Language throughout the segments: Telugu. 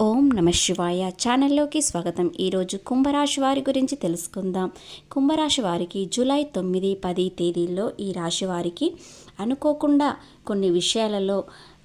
ఓం నమ శివాయ ఛానల్లోకి స్వాగతం. ఈరోజు కుంభరాశి వారి గురించి తెలుసుకుందాం. కుంభరాశి వారికి జూలై 9, 10 తేదీల్లో ఈ రాశి వారికి అనుకోకుండా కొన్ని విషయాలలో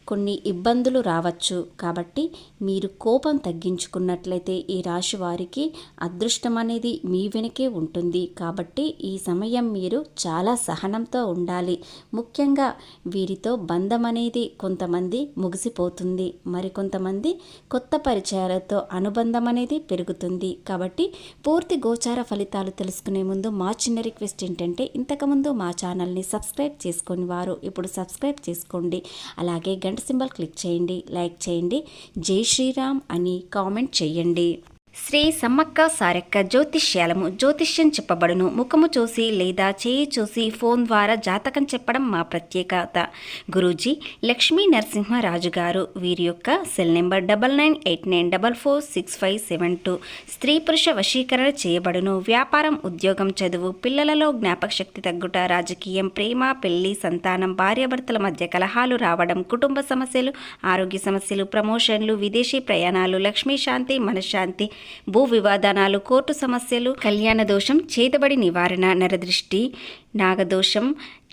కొన్ని ఇబ్బందులు రావచ్చు. కాబట్టి మీరు కోపం తగ్గించుకున్నట్లయితే ఈ రాశి వారికి అదృష్టం అనేది మీ వెనకే ఉంటుంది. కాబట్టి ఈ సమయం మీరు చాలా సహనంతో ఉండాలి. ముఖ్యంగా వీరితో బంధం అనేది కొంతమంది ముగిసిపోతుంది, మరికొంతమంది కొత్త పరిచయాలతో అనుబంధం అనేది పెరుగుతుంది. కాబట్టి పూర్తి గోచార ఫలితాలు తెలుసుకునే ముందు మా చిన్న రిక్వెస్ట్ ఏంటంటే, ఇంతకుముందు మా ఛానల్ని సబ్స్క్రైబ్ చేసుకొని వారు ఇప్పుడు సబ్స్క్రైబ్ చేసుకోండి. అలాగే గంట సింబల్ క్లిక్ చేయండి, లైక్ చేయండి, జై శ్రీరామ్ అని కామెంట్ చేయండి. శ్రీ సమ్మక్క సారక్క జ్యోతిష్యాలము. జ్యోతిష్యం చెప్పబడును. ముఖము చూసి లేదా చేయి చూసి ఫోన్ ద్వారా జాతకం చెప్పడం మా ప్రత్యేకత. గురూజీ లక్ష్మీ నరసింహరాజు గారు. వీరి యొక్క సెల్ నెంబర్ 9989446572. స్త్రీ పురుష వశీకరణ చేయబడును. వ్యాపారం, ఉద్యోగం, చదువు, పిల్లలలో జ్ఞాపక శక్తి తగ్గుట, రాజకీయం, ప్రేమ, పెళ్లి, సంతానం, భార్యాభర్తల మధ్య కలహాలు రావడం, కుటుంబ సమస్యలు, ఆరోగ్య సమస్యలు, ప్రమోషన్లు, విదేశీ ప్రయాణాలు, లక్ష్మీ శాంతి, మనశ్శాంతి, భూ వివాదానాలు, కోర్టు సమస్యలు, కళ్యాణ దోషం, చేతబడి నివారణ, నరదృష్టి, నాగదోషం,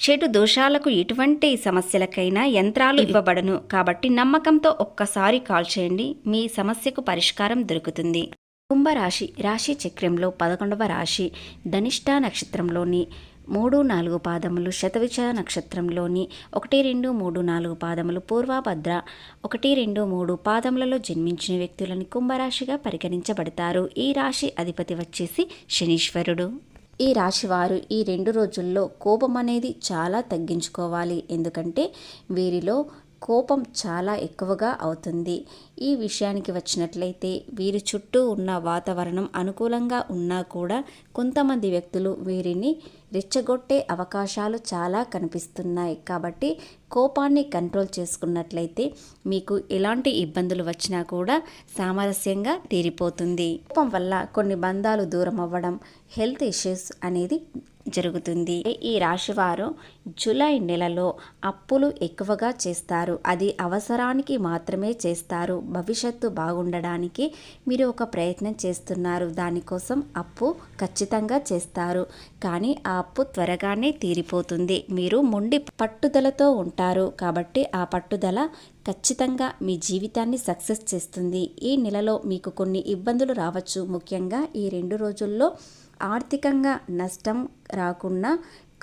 చెడు దోషాలకు ఎటువంటి సమస్యలకైనా యంత్రాలు ఇవ్వబడను. కాబట్టి నమ్మకంతో ఒక్కసారి కాల్ చేయండి, మీ సమస్యకు పరిష్కారం దొరుకుతుంది. కుంభరాశి రాశి చక్రంలో 11వ రాశి. ధనిష్ట నక్షత్రంలోని 3, 4 పాదములు, శతవిష నక్షత్రంలోని 1, 2, 3, 4 పాదములు, పూర్వభద్ర 1, 2, 3 పాదములలో జన్మించిన వ్యక్తులను కుంభరాశిగా పరిగణించబడతారు. ఈ రాశి అధిపతి వచ్చేసి శనీశ్వరుడు. ఈ రాశివారు ఈ 2 రోజుల్లో కోపం అనేది చాలా తగ్గించుకోవాలి. ఎందుకంటే వీరిలో కోపం చాలా ఎక్కువగా అవుతుంది. ఈ విషయానికి వచ్చినట్లయితే వీరి చుట్టూ ఉన్న వాతావరణం అనుకూలంగా ఉన్నా కూడా కొంతమంది వ్యక్తులు వీరిని రెచ్చగొట్టే అవకాశాలు చాలా కనిపిస్తున్నాయి. కాబట్టి కోపాన్ని కంట్రోల్ చేసుకున్నట్లయితే మీకు ఎలాంటి ఇబ్బందులు వచ్చినా కూడా సామరస్యంగా తీరిపోతుంది. కోపం వల్ల కొన్ని బంధాలు దూరం అవ్వడం, హెల్త్ ఇష్యూస్ అనేది జరుగుతుంది. ఈ రాశివారు జూలై నెలలో అప్పులు ఎక్కువగా చేస్తారు. అది అవసరానికి మాత్రమే చేస్తారు. భవిష్యత్తు బాగుండడానికి మీరు ఒక ప్రయత్నం చేస్తున్నారు. దానికోసం అప్పు ఖచ్చితంగా చేస్తారు. కానీ ఆ అప్పు త్వరగానే తీరిపోతుంది. మీరు మొండి పట్టుదలతో ఉంటారు. కాబట్టి ఆ పట్టుదల ఖచ్చితంగా మీ జీవితాన్ని సక్సెస్ చేస్తుంది. ఈ నెలలో మీకు కొన్ని ఇబ్బందులు రావచ్చు. ముఖ్యంగా ఈ 2 రోజుల్లో ఆర్థికంగా నష్టం రాకుండా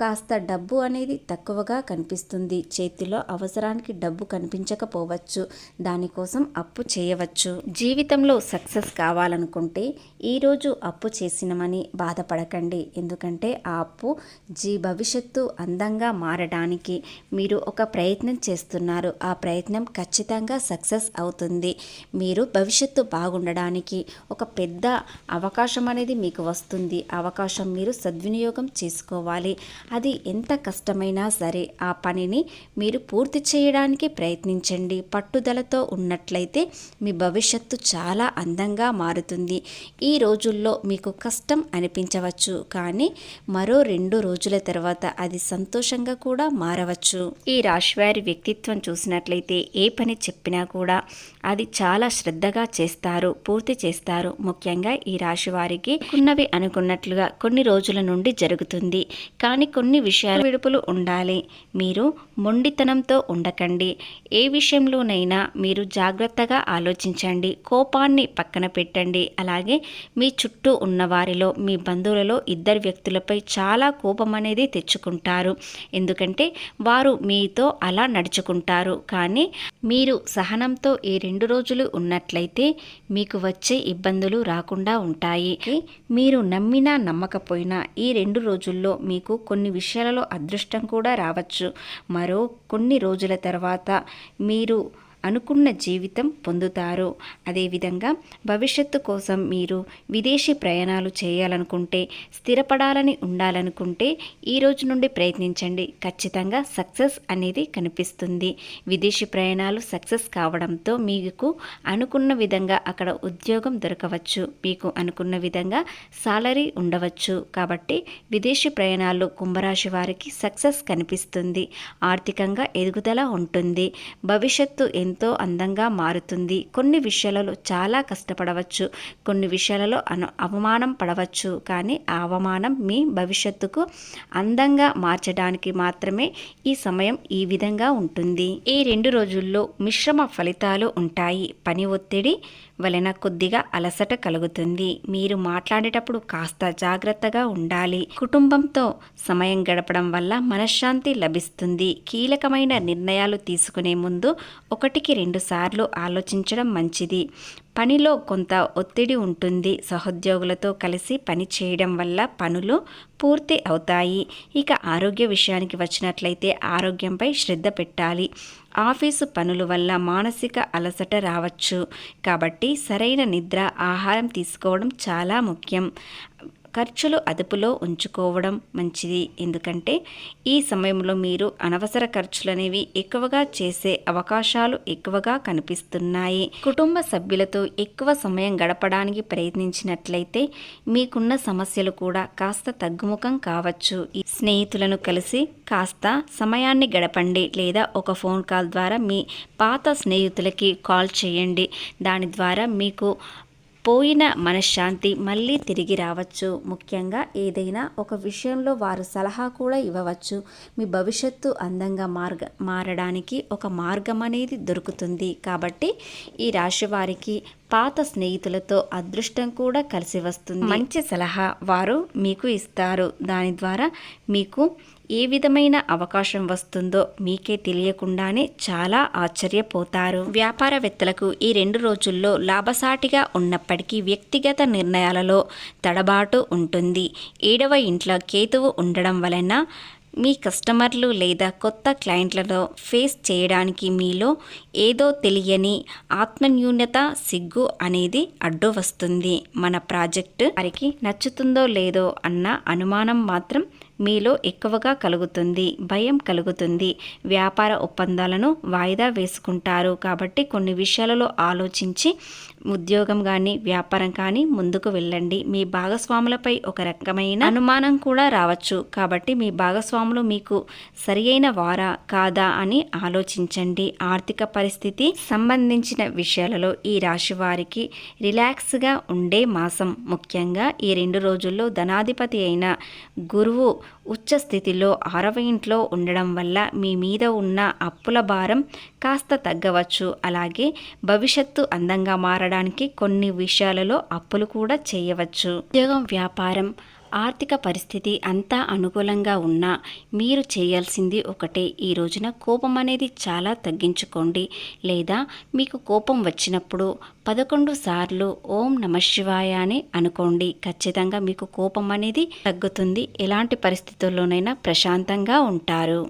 కాస్త డబ్బు అనేది తక్కువగా కనిపిస్తుంది. చేతిలో అవసరానికి డబ్బు కనిపించకపోవచ్చు. దానికోసం అప్పు చేయవచ్చు. జీవితంలో సక్సెస్ కావాలనుకుంటే ఈరోజు అప్పు చేసినమని బాధపడకండి. ఎందుకంటే ఆ అప్పు భవిష్యత్తు అందంగా మారడానికి మీరు ఒక ప్రయత్నం చేస్తున్నారు. ఆ ప్రయత్నం ఖచ్చితంగా సక్సెస్ అవుతుంది. మీరు భవిష్యత్తు బాగుండడానికి ఒక పెద్ద అవకాశం అనేది మీకు వస్తుంది. అవకాశం మీరు సద్వినియోగం చేసుకోవాలి. అది ఎంత కష్టమైనా సరే ఆ పనిని మీరు పూర్తి చేయడానికి ప్రయత్నించండి. పట్టుదలతో ఉన్నట్లయితే మీ భవిష్యత్తు చాలా అందంగా మారుతుంది. ఈ రోజుల్లో మీకు కష్టం అనిపించవచ్చు, కానీ మరో 2 రోజుల తర్వాత అది సంతోషంగా కూడా మారవచ్చు. ఈ రాశివారి వ్యక్తిత్వం చూసినట్లయితే ఏ పని చెప్పినా కూడా అది చాలా శ్రద్ధగా చేస్తారు, పూర్తి చేస్తారు. ముఖ్యంగా ఈ రాశి వారికి ఉన్నవి అనుకున్నట్లుగా కొన్ని రోజుల నుండి జరుగుతుంది. కానీ కొన్ని విషయాలు విడుపులు ఉండాలి. మీరు మొండితనంతో ఉండకండి. ఏ విషయంలోనైనా మీరు జాగ్రత్తగా ఆలోచించండి. కోపాన్ని పక్కన పెట్టండి. అలాగే మీ చుట్టూ ఉన్న వారిలో, మీ బంధువులలో 2 వ్యక్తులపై చాలా కోపం అనేది తెచ్చుకుంటారు. ఎందుకంటే వారు మీతో అలా నడుచుకుంటారు. కానీ మీరు సహనంతో ఈ 2 రోజులు ఉన్నట్లయితే మీకు వచ్చే ఇబ్బందులు రాకుండా ఉంటాయి. మీరు నమ్మినా నమ్మకపోయినా ఈ 2 రోజుల్లో మీకు కొన్ని విషయాలలో అదృష్టం కూడా రావచ్చు. మరో కొన్ని రోజుల తర్వాత మీరు అనుకున్న జీవితం పొందుతారు. అదేవిధంగా భవిష్యత్తు కోసం మీరు విదేశీ ప్రయాణాలు చేయాలనుకుంటే, స్థిరపడాలని ఉండాలనుకుంటే ఈ రోజు నుండి ప్రయత్నించండి. ఖచ్చితంగా సక్సెస్ అనేది కనిపిస్తుంది. విదేశీ ప్రయాణాలు సక్సెస్ కావడంతో మీకు అనుకున్న విధంగా అక్కడ ఉద్యోగం దొరకవచ్చు. మీకు అనుకున్న విధంగా సాలరీ ఉండవచ్చు. కాబట్టి విదేశీ ప్రయాణాలు కుంభరాశి వారికి సక్సెస్ కనిపిస్తుంది. ఆర్థికంగా ఎదుగుదల ఉంటుంది. భవిష్యత్తు ఎంతో అందంగా మారుతుంది. కొన్ని విషయాలలో చాలా కష్టపడవచ్చు, కొన్ని విషయాలలో అవమానం పడవచ్చు. కానీ ఆ అవమానం మీ భవిష్యత్తుకు అందంగా మార్చడానికి మాత్రమే ఈ సమయం ఈ విధంగా ఉంటుంది. ఈ 2 రోజుల్లో మిశ్రమ ఫలితాలు ఉంటాయి. పని ఒత్తిడి వలన కొద్దిగా అలసట కలుగుతుంది. మీరు మాట్లాడేటప్పుడు కాస్త జాగ్రత్తగా ఉండాలి. కుటుంబంతో సమయం గడపడం వల్ల మనశ్శాంతి లభిస్తుంది. కీలకమైన నిర్ణయాలు తీసుకునే ముందు 1-2 సార్లు ఆలోచించడం మంచిది. పనిలో కొంత ఒత్తిడి ఉంటుంది. సహోద్యోగులతో కలిసి పని చేయడం వల్ల పనులు పూర్తి అవుతాయి. ఇక ఆరోగ్య విషయానికి వచ్చినట్లయితే ఆరోగ్యంపై శ్రద్ధ పెట్టాలి. ఆఫీసు పనుల వల్ల మానసిక అలసట రావచ్చు. కాబట్టి సరైన నిద్ర, ఆహారం తీసుకోవడం చాలా ముఖ్యం. ఖర్చులు అదుపులో ఉంచుకోవడం మంచిది. ఎందుకంటే ఈ సమయంలో మీరు అనవసర ఖర్చులు అనేవి ఎక్కువగా చేసే అవకాశాలు ఎక్కువగా కనిపిస్తున్నాయి. కుటుంబ సభ్యులతో ఎక్కువ సమయం గడపడానికి ప్రయత్నించినట్లయితే మీకున్న సమస్యలు కూడా కాస్త తగ్గుముఖం కావచ్చు. ఈ స్నేహితులను కలిసి కాస్త సమయాన్ని గడపండి, లేదా ఒక ఫోన్ కాల్ ద్వారా మీ పాత స్నేహితులకి కాల్ చేయండి. దాని ద్వారా మీకు పోయిన మనశ్శాంతి మళ్ళీ తిరిగి రావచ్చు. ముఖ్యంగా ఏదైనా ఒక విషయంలో వారు సలహా కూడా ఇవ్వవచ్చు. మీ భవిష్యత్తు అందంగా మారడానికి ఒక మార్గం అనేది దొరుకుతుంది. కాబట్టి ఈ రాశి వారికి పాత స్నేహితులతో అదృష్టం కూడా కలిసి వస్తుంది. మంచి సలహా వారు మీకు ఇస్తారు. దాని ద్వారా మీకు ఏ విధమైన అవకాశం వస్తుందో మీకే తెలియకుండానే చాలా ఆశ్చర్యపోతారు. వ్యాపారవేత్తలకు ఈ 2 రోజుల్లో లాభసాటిగా ఉన్నప్పటికీ వ్యక్తిగత నిర్ణయాలలో తడబాటు ఉంటుంది. 7వ ఇంట్లో కేతువు ఉండడం వలన మీ కస్టమర్లు లేదా కొత్త క్లయింట్లలో ఫేస్ చేయడానికి మీలో ఏదో తెలియని ఆత్మన్యూన్యత, సిగ్గు అనేది అడ్డు వస్తుంది. మన ప్రాజెక్టు వారికి నచ్చుతుందో లేదో అన్న అనుమానం మాత్రం మీలో ఎక్కువగా కలుగుతుంది. భయం కలుగుతుంది. వ్యాపార ఒప్పందాలను వాయిదా వేసుకుంటారు. కాబట్టి కొన్ని విషయాలలో ఆలోచించి ఉద్యోగం కానీ వ్యాపారం కానీ ముందుకు వెళ్ళండి. మీ భాగస్వాములపై ఒక రకమైన అనుమానం కూడా రావచ్చు. కాబట్టి మీ భాగస్వాములు మీకు సరి అయిన వారా కాదా అని ఆలోచించండి. ఆర్థిక పరిస్థితి సంబంధించిన విషయాలలో ఈ రాశి వారికి రిలాక్స్గా ఉండే మాసం. ముఖ్యంగా ఈ 2 రోజుల్లో ధనాధిపతి అయిన గురువు ఉచ్చ స్థితిలో 6వ ఇంట్లో ఉండడం వల్ల మీ మీద ఉన్న అప్పుల భారం కాస్త తగ్గవచ్చు. అలాగే భవిష్యత్తు అందంగా మారడానికి కొన్ని విషయాలలో అప్పులు కూడా చేయవచ్చు. ఉద్యోగం, వ్యాపారం, ఆర్థిక పరిస్థితి అంతా అనుకూలంగా ఉన్నా మీరు చేయాల్సింది ఒకటే. ఈ రోజున కోపం అనేది చాలా తగ్గించుకోండి. లేదా మీకు కోపం వచ్చినప్పుడు 11 సార్లు ఓం నమఃశివాయ అని అనుకోండి. ఖచ్చితంగా మీకు కోపం అనేది తగ్గుతుంది. ఎలాంటి పరిస్థితుల్లోనైనా ప్రశాంతంగా ఉంటారు.